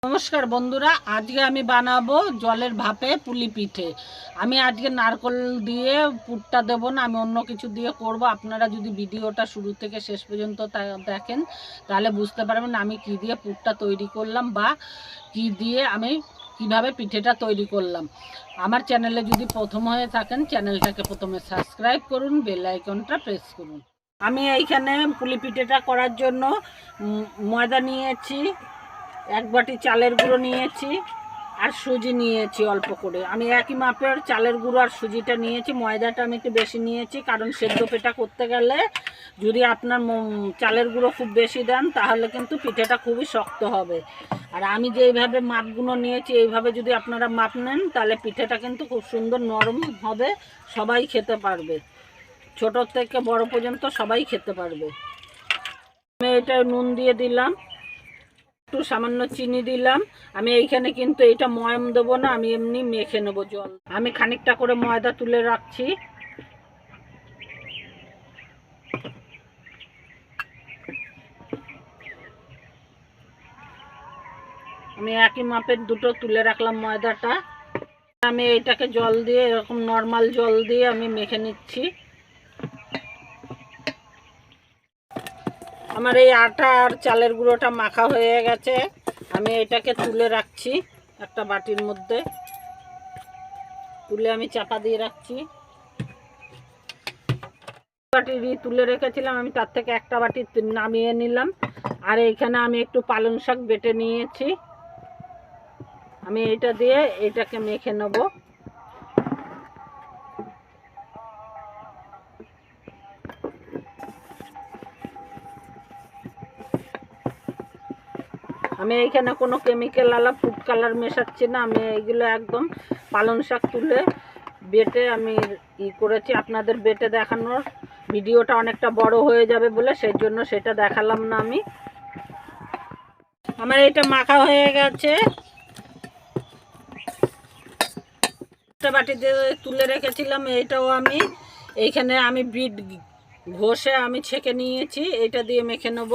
নমস্কার বন্ধুরা, আজকে আমি বানাবো জলের ভাপে পুলি পিঠে। আমি আজকে নারকেল দিয়ে পুরটা দেবো না, আমি অন্য কিছু দিয়ে করব। আপনারা যদি ভিডিওটা শুরু থেকে শেষ পর্যন্ত দেখেন তাহলে বুঝতে পারবেন আমি কি দিয়ে পুরটা তৈরি করলাম বা কি দিয়ে আমি কিভাবে পিঠেটা তৈরি করলাম। আমার চ্যানেলে যদি প্রথম হয়ে থাকেন চ্যানেলটাকে প্রথমে সাবস্ক্রাইব করুন, বেল আইকনটা প্রেস করুন। আমি এইখানে পুলি পিঠেটা করার জন্য ময়দা নিয়েছি, এক বাটি চালের গুঁড়ো নিয়েছি, আর সুজি নিয়েছি অল্প করে। আমি একই মাপের চালের গুঁড়ো আর সুজিটা নিয়েছি। ময়দাটা আমি একটু বেশি নিয়েছি, কারণ সেদ্ধ পিঠা করতে গেলে যদি আপনার চালের গুঁড়ো খুব বেশি দেন তাহলে কিন্তু পিঠেটা খুবই শক্ত হবে। আর আমি যেইভাবে মাপগুলো নিয়েছি এইভাবে যদি আপনারা মাপ নেন তাহলে পিঠেটা কিন্তু খুব সুন্দর নরম হবে, সবাই খেতে পারবে, ছোট থেকে বড় পর্যন্ত সবাই খেতে পারবে। আমি এটা নুন দিয়ে দিলাম, একটু সামান্য চিনি দিলাম। আমি এইখানে কিন্তু এটা ময়াম দেবো না, আমি এমনি মেখে নেবো জল। আমি খানিকটা করে ময়দা তুলে রাখছি। আমি একই মাপের দুটো তুলে রাখলাম ময়দাটা। আমি এইটাকে জল দিয়ে এরকম নর্মাল জল দিয়ে আমি মেখে নিচ্ছি। আমার এই আটা আর চালের গুঁড়োটা মাখা হয়ে গেছে। আমি এটাকে তুলে রাখছি একটা বাটির মধ্যে, তুলে আমি চাপা দিয়ে রাখছি। বাটি তুলে রেখেছিলাম আমি, তার থেকে একটা বাটি নামিয়ে নিলাম। আর এইখানে আমি একটু পালং শাক বেটে নিয়েছি, আমি এটা দিয়ে এটাকে মেখে নেব। আমি এইখানে কোনো কেমিক্যাল আলা ফুড কালার মেশাচ্ছি না, আমি এইগুলো একদম পালং শাক তুলে বেটে আমি করেছি। আপনাদের বেটে দেখানোর ভিডিওটা অনেকটা বড় হয়ে যাবে বলে সেই জন্য সেটা দেখালাম না আমি। আমার এটা মাখা হয়ে গেছে, একটা বাটিতে তুলে রেখেছিলাম। এইটাও আমি এইখানে আমি বিট ঘষে আমি ছেঁকে নিয়েছি, এটা দিয়ে মেখে নেব।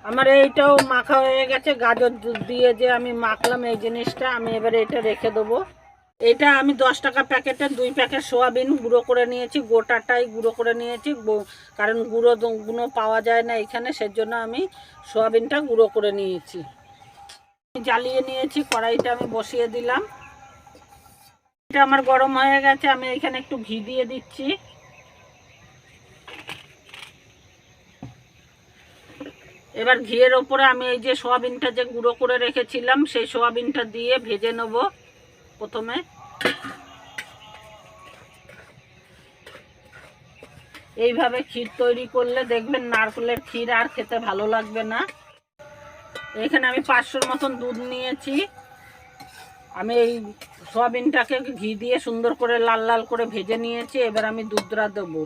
আমার এইটাও মাখা হয়ে গেছে, গাজর দিয়ে যে আমি মাখলাম এই জিনিসটা, আমি এবারে এটা রেখে দেবো। এটা আমি 10 টাকা প্যাকেটের 2 প্যাকেট সোয়াবিন গুঁড়ো করে নিয়েছি, গোটাটাই গুঁড়ো করে নিয়েছি, কারণ গুঁড়ো পাওয়া যায় না এখানে, সেজন্য আমি সোয়াবিনটা গুঁড়ো করে নিয়েছি। জ্বালিয়ে নিয়েছি, কড়াইটা আমি বসিয়ে দিলাম। এটা আমার গরম হয়ে গেছে, আমি এখানে একটু ঘি দিয়ে দিচ্ছি। এবার ঘিয়ের ওপরে আমি এই যে সোয়াবিনটা যে গুঁড়ো করে রেখেছিলাম সেই সোয়াবিনটা দিয়ে ভেজে নেব প্রথমে। এইভাবে ক্ষীর তৈরি করলে দেখবেন নারকেলের ক্ষীর আর খেতে ভালো লাগবে না। এখানে আমি 500 মতন দুধ নিয়েছি। আমি এই সোয়াবিনটাকে ঘি দিয়ে সুন্দর করে লাল লাল করে ভেজে নিয়েছি। এবার আমি দুধটা দেবো।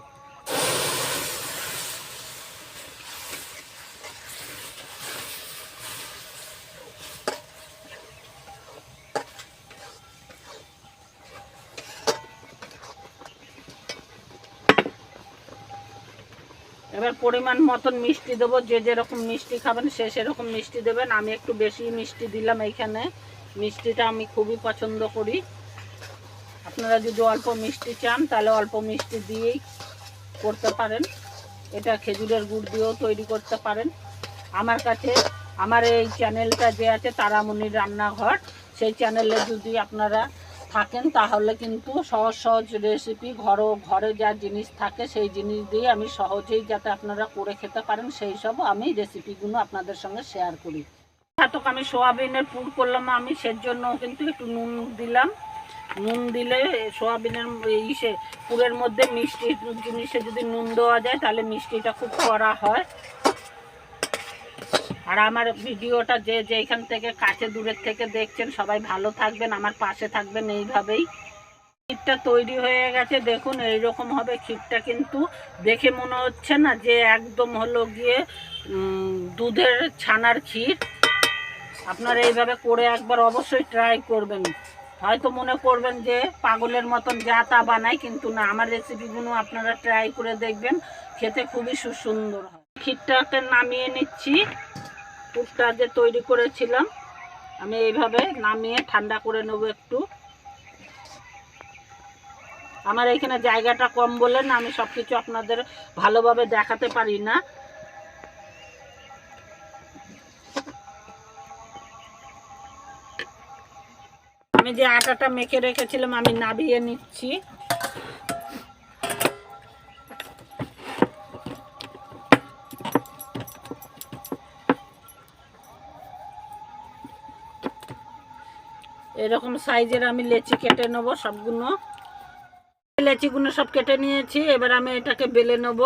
এবার পরিমাণ মতন মিষ্টি দেবো, যে যেরকম মিষ্টি খাবেন সে সেরকম মিষ্টি দেবেন। আমি একটু বেশি মিষ্টি দিলাম এইখানে, মিষ্টিটা আমি খুবই পছন্দ করি। আপনারা যদি অল্প মিষ্টি চান তাহলে অল্প মিষ্টি দিয়েই করতে পারেন। এটা খেজুরের গুড় দিয়েও তৈরি করতে পারেন। আমার কাছে আমার এই চ্যানেলটা যে আছে তারামণির রান্নাঘর, সেই চ্যানেলে যদি আপনারা থাকেন তাহলে কিন্তু সহজ সহজ রেসিপি ঘরে যা জিনিস থাকে সেই জিনিস দিয়ে আমি সহজেই যাতে আপনারা করে খেতে পারেন সেই সব আমি রেসিপিগুলো আপনাদের সঙ্গে শেয়ার করি। এতক আমি সোয়াবিনের পুর করলাম, আমি সেজন্য কিন্তু একটু নুন দিলাম। নুন দিলে সোয়াবিনের পুরের মধ্যে মিষ্টি জিনিসে যদি নুন দেওয়া যায় তাহলে মিষ্টিটা খুব কড়া হয়। আর আমার ভিডিওটা যে যেখান থেকে কাছে দূরের থেকে দেখছেন সবাই ভালো থাকবেন, আমার পাশে থাকবেন এইভাবেই। ক্ষীরটা তৈরি হয়ে গেছে, দেখুন এইরকম হবে ক্ষীরটা। কিন্তু দেখে মনে হচ্ছে না যে একদম হলো গিয়ে দুধের ছানার ক্ষীর। আপনারা এইভাবে করে একবার অবশ্যই ট্রাই করবেন। হয়তো মনে করবেন যে পাগলের মতন যা তা বানাই, কিন্তু না, আমার রেসিপিগুলো আপনারা ট্রাই করে দেখবেন, খেতে খুবই সুন্দর হয়। ক্ষীরটাকে নামিয়ে নিচ্ছি। পুরটা যে তৈরি করেছিলাম আমি এইভাবে নামিয়ে ঠান্ডা করে নেব একটু। আমার এখানে জায়গাটা কম বলে না আমি সব কিছু আপনাদের ভালোভাবে দেখাতে পারি না। আমি যে আটাটা মেখে রেখেছিলাম আমি নাবিয়ে নিচ্ছি। এরকম সাইজের আমি লেচি কেটে নেব সবগুলো। লেচিগুলো সব কেটে নিয়েছি, এবার আমি এটাকে বেলে নেব।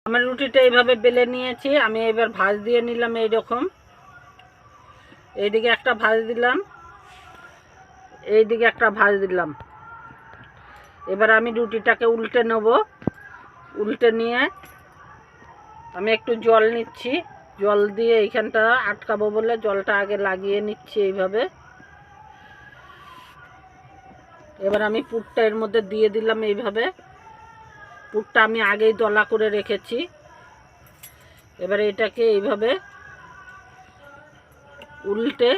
আমার রুটিটা এইভাবে বেলে নিয়েছি, আমি এবার ভাঁজ দিয়ে নিলাম এইরকম। এইদিকে একটা ভাঁজ দিলাম, এইদিকে একটা ভাঁজ দিলাম। এবার আমি রুটিটাকে উল্টে নেব। উল্টে নিয়ে আমি একটু জল নিচ্ছি, জল দিয়ে এইখানটা আটকাবো বলে জলটা আগে লাগিয়ে নিচ্ছি এইভাবে। এবার আমি পুরটা এর মধ্যে দিয়ে দিলাম এইভাবে। পুরটা আমি আগেই দলা করে রেখেছি। এবারে এটাকে এইভাবে উল্টে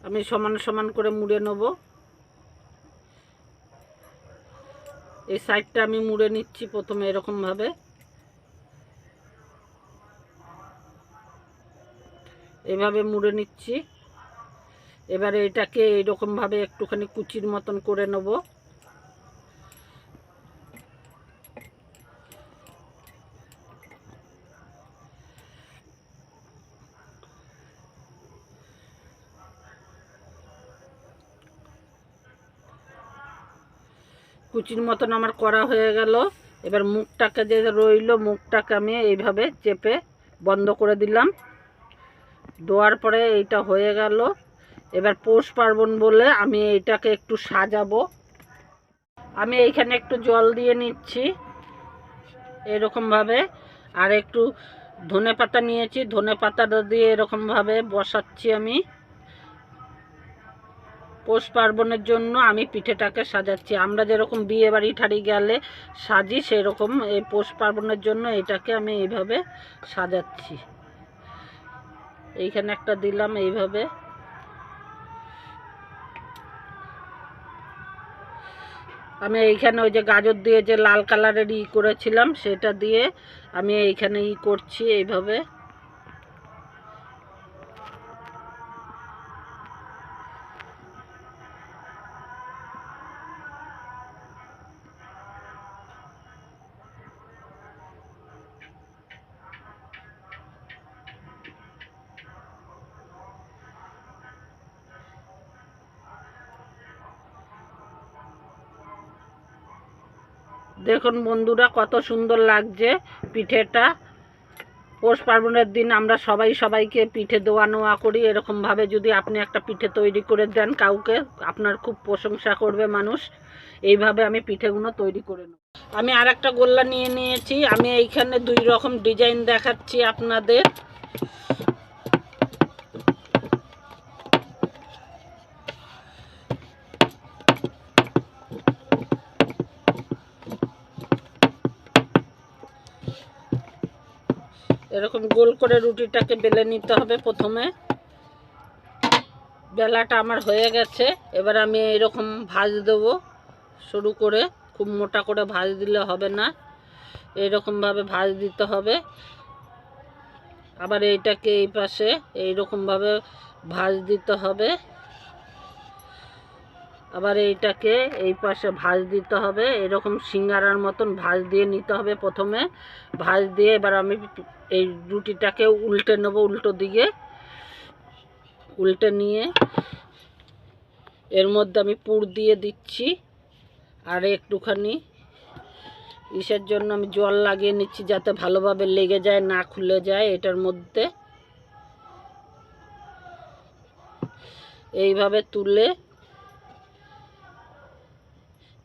আমি সমান সমান করে মুড়ে নেব। এই সাইডটা আমি মুড়ে নিচ্ছি প্রথমে এরকমভাবে। এভাবে মুড়ে নিচ্ছি। এবারে এটাকে এইরকমভাবে একটুখানি কুচির মতন করে নেব। কুচির মতন আমার করা হয়ে গেল। এবার মুখটাকে যে রইল মুখটাকে আমি এইভাবে চেপে বন্ধ করে দিলাম। দেওয়ার পরে এইটা হয়ে গেল। এবার পৌষ পার্বণ বলে আমি এইটাকে একটু সাজাবো। আমি এইখানে একটু জল দিয়ে নিচ্ছি এরকমভাবে, আর একটু ধনে পাতা নিয়েছি, ধনে পাতাটা দিয়ে এরকমভাবে বসাচ্ছি আমি। পৌষ পার্বণের জন্য আমি পিঠেটাকে সাজাচ্ছি। আমরা যেরকম বিয়ে বাড়ি ঠাড়ি গেলে সাজি সেরকম এই পৌষ পার্বণের জন্য এটাকে আমি এইভাবে সাজাচ্ছি। এইখানে একটা দিলাম এইভাবে। আমি এইখানে ওই যে গাজর দিয়ে যে লাল কালারের করেছিলাম সেটা দিয়ে আমি এইখানে করছি এইভাবে। দেখুন বন্ধুরা কত সুন্দর লাগছে পিঠেটা। পৌষ পার্বণের দিন আমরা সবাই সবাইকে পিঠে দেওয়া নেওয়া করি। এরকমভাবে যদি আপনি একটা পিঠে তৈরি করে দেন কাউকে, আপনার খুব প্রশংসা করবে মানুষ। এইভাবে আমি পিঠেগুলো তৈরি করে নেব। আমি আর একটা গোল্লা নিয়ে নিয়েছি। আমি এইখানে 2 রকম ডিজাইন দেখাচ্ছি আপনাদের। এরকম গোল করে রুটিটাকে বেলে নিতে হবে প্রথমে। বেলাটা আমার হয়ে গেছে। এবার আমি এরকম ভাঁজ দেবো শুরু করে, খুব মোটা করে ভাঁজ দিলে হবে না, এইরকমভাবে ভাঁজ দিতে হবে। আবার এইটাকে এই পাশে এইরকমভাবে ভাঁজ দিতে হবে। আবার এইটাকে এই পাশে ভাঁজ দিতে হবে। এরকম সিঙ্গারার মতন ভাঁজ দিয়ে নিতে হবে প্রথমে। ভাঁজ দিয়ে এবার আমি এই রুটিটাকে উল্টে নেব, উল্টো দিকে উল্টে নিয়ে এর মধ্যে আমি পুর দিয়ে দিচ্ছি। আর একটুখানি ইসের জন্য আমি জল লাগিয়ে নিচ্ছি যাতে ভালোভাবে লেগে যায়, না খুলে যায় এটার মধ্যে। এইভাবে তুলে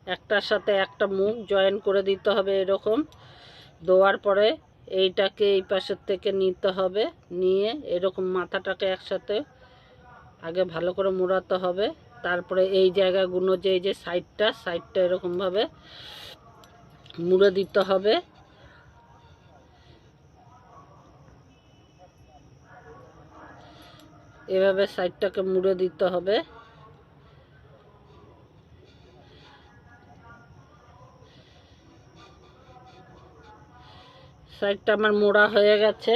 একটার সাথে একটা মুখ জয়েন করে দিতে হবে। এরকম দেওয়ার পরে এইটাকে এই পাশের থেকে নিতে হবে, নিয়ে এরকম মাথাটাকে একসাথে আগে ভালো করে মোড়াতে হবে। তারপরে এই জায়গাগুলো যে এই যে সাইডটা এরকমভাবে মুড়ে দিতে হবে। এভাবে সাইডটাকে মুড়ে দিতে হবে। সাইডটা আমার মোড়া হয়ে গেছে,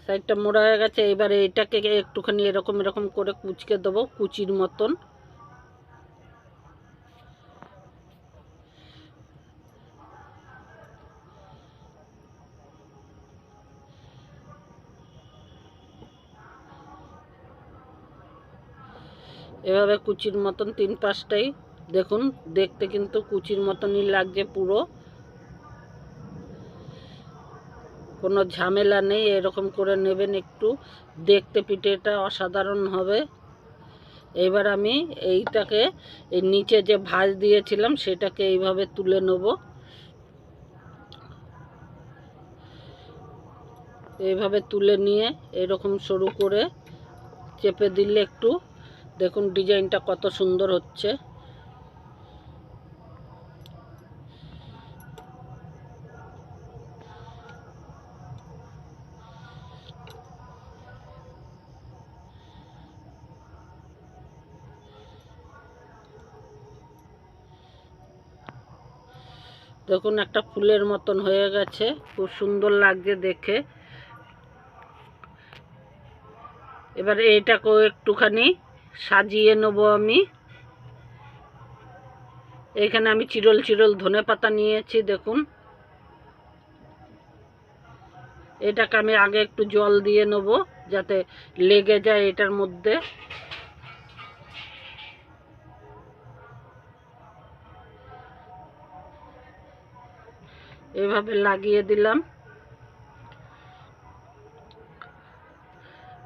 সাইডটা মোড়া হয়ে গেছে। এবারে এটাকে একটুখানি এরকম এরকম করে কুচকে দেবো, কুচির মতন। এভাবে কুচির মতন 3-5টাই, দেখুন দেখতে কিন্তু কুচির মতনই লাগছে পুরো, কোনো ঝামেলা নেই। এরকম করে নেবেন, একটু দেখতে পিঠেটা অসাধারণ হবে। এবার আমি এইটাকে এই নিচে যে ভাঁজ দিয়েছিলাম সেটাকে এইভাবে তুলে নেব। এইভাবে তুলে নিয়ে এরকম সরু করে চেপে দিলে একটু দেখুন ডিজাইনটা কত সুন্দর হচ্ছে। দেখুন একটা ফুলের মতন হয়ে গেছে, খুব সুন্দর লাগছে দেখে। এবারে এইটাকেও একটুখানি সাজিয়ে নেব আমি। এখানে আমি চিরল চিরল ধনেপাতা নিয়েছি, দেখুন। এটাকে আমি আগে একটু জল দিয়ে নেব যাতে লেগে যায় এটার মধ্যে। এভাবে লাগিয়ে দিলাম।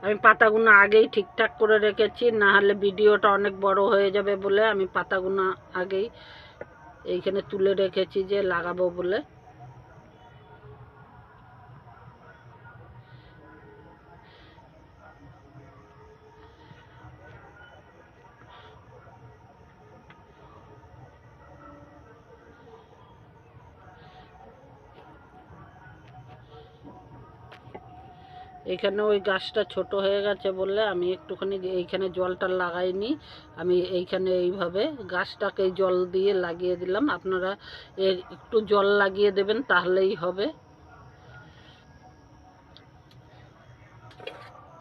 আমি পাতাগুলো আগেই ঠিকঠাক করে রেখেছি, না হলে ভিডিওটা অনেক বড় হয়ে যাবে বলে আমি পাতাগুলো আগেই এইখানে তুলে রেখেছি যে লাগাবো বলে। এখানে ওই গাছটা ছোট হয়ে গেছে বলে আমি একটুখানি এইখানে জলটা লাগাইনি, আমি এইখানে এইভাবে গাছটাকে জল দিয়ে লাগিয়ে দিলাম। আপনারা একটু জল লাগিয়ে দেবেন, তাহলেই হবে।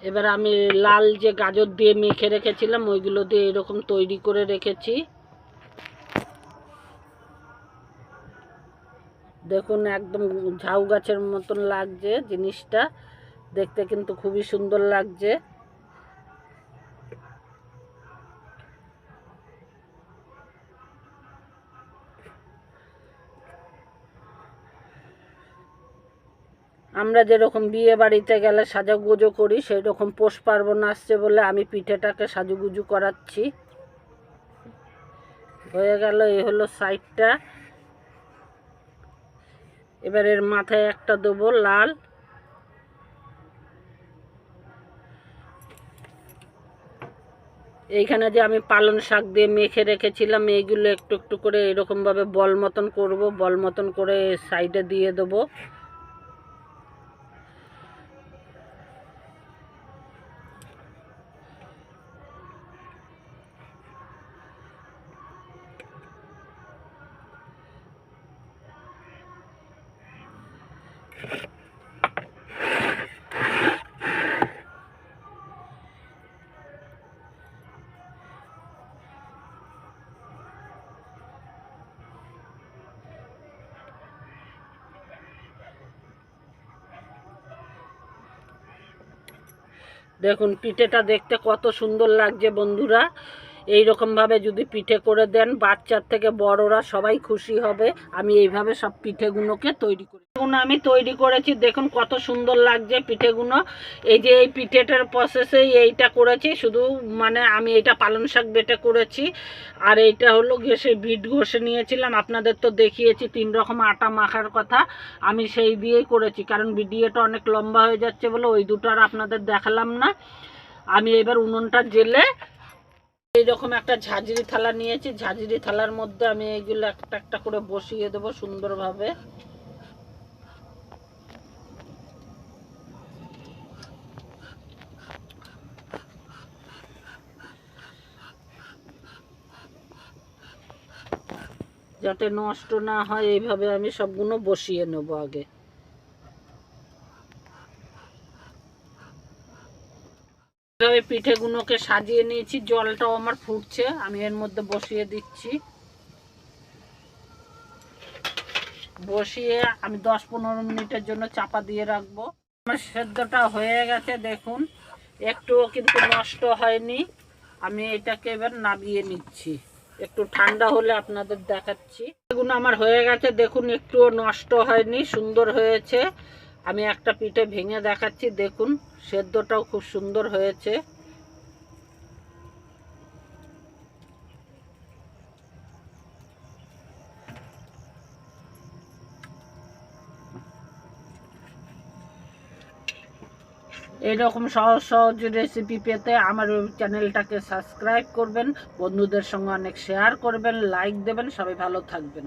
এবার আমি লাল যে গাজর দিয়ে মেখে রেখেছিলাম ওইগুলো দিয়ে এরকম তৈরি করে রেখেছি। দেখুন একদম ঝাউ গাছের মতন লাগছে জিনিসটা, দেখতে কিন্তু খুবই সুন্দর লাগছে। আমরা যেরকম বিয়ে বাড়িতে গেলে সাজুগুজু করি, সেই রকম পৌষ পার্বণ আসছে বলে আমি পিঠেটাকে সাজুগুজু করাচ্ছি। হয়ে গেল, এই হলো সাইডটা। এবার এর মাথায় একটা দেবো লাল। এইখানে যে আমি পালং শাক দিয়ে মেখে রেখেছিলাম এইগুলো একটু একটু করে এরকমভাবে বল মতন করব, বল মতন করে সাইডে দিয়ে দেবো। দেখুন পিঠেটা দেখতে কত সুন্দর লাগছে বন্ধুরা। এই রকমভাবে যদি পিঠে করে দেন, বাচ্চার থেকে বড়রা সবাই খুশি হবে। আমি এইভাবে সব পিঠেগুলোকে তৈরি করি। আমি তৈরি করেছি, দেখুন কত সুন্দর লাগছে পিঠেগুলো। এই যে এই পিঠেটার প্রসেসেই এইটা করেছি, শুধু মানে আমি এটা পালং শাক বেটে করেছি। আর এইটা হলো ঘেসে বিট ঘষে নিয়েছিলাম, আপনাদের তো দেখিয়েছি 3 রকম আটা মাখার কথা, আমি সেই দিয়েই করেছি। কারণ ভিডিওটা অনেক লম্বা হয়ে যাচ্ছে বলে ওই দুটো আর আপনাদের দেখালাম না। আমি এবার উনুনটা জেলে এইরকম একটা ঝাঁঝরি থালা নিয়েছি, ঝাঁঝরি থালার মধ্যে আমি এইগুলো একটা একটা করে বসিয়ে দেবো সুন্দরভাবে। যাতে নষ্ট না হয় এইভাবে আমি সবগুলো বসিয়ে নেব আগে। এইভাবে পিঠেগুলোকে সাজিয়ে নিয়েছি, জলটাও আমার ফুটছে, আমি এর মধ্যে বসিয়ে দিচ্ছি। বসিয়ে আমি 10-15 মিনিটের জন্য চাপা দিয়ে রাখবো। আমার সেদ্ধটা হয়ে গেছে, দেখুন একটুও কিন্তু নষ্ট হয়নি। আমি এটাকে এবার নামিয়ে নিচ্ছি, একটু ঠান্ডা হলে আপনাদের দেখাচ্ছি। এগুলো আমার হয়ে গেছে, দেখুন একটুও নষ্ট হয়নি, সুন্দর হয়েছে। আমি একটা পিঠে ভেঙে দেখাচ্ছি, দেখুন সেদ্ধটাও খুব সুন্দর হয়েছে। এইরকম সহজ সহজ রেসিপি পেতে আমার চ্যানেলটাকে সাবস্ক্রাইব করবেন, বন্ধুদের সঙ্গে অনেক শেয়ার করবেন, লাইক দেবেন। সবাই ভালো থাকবেন।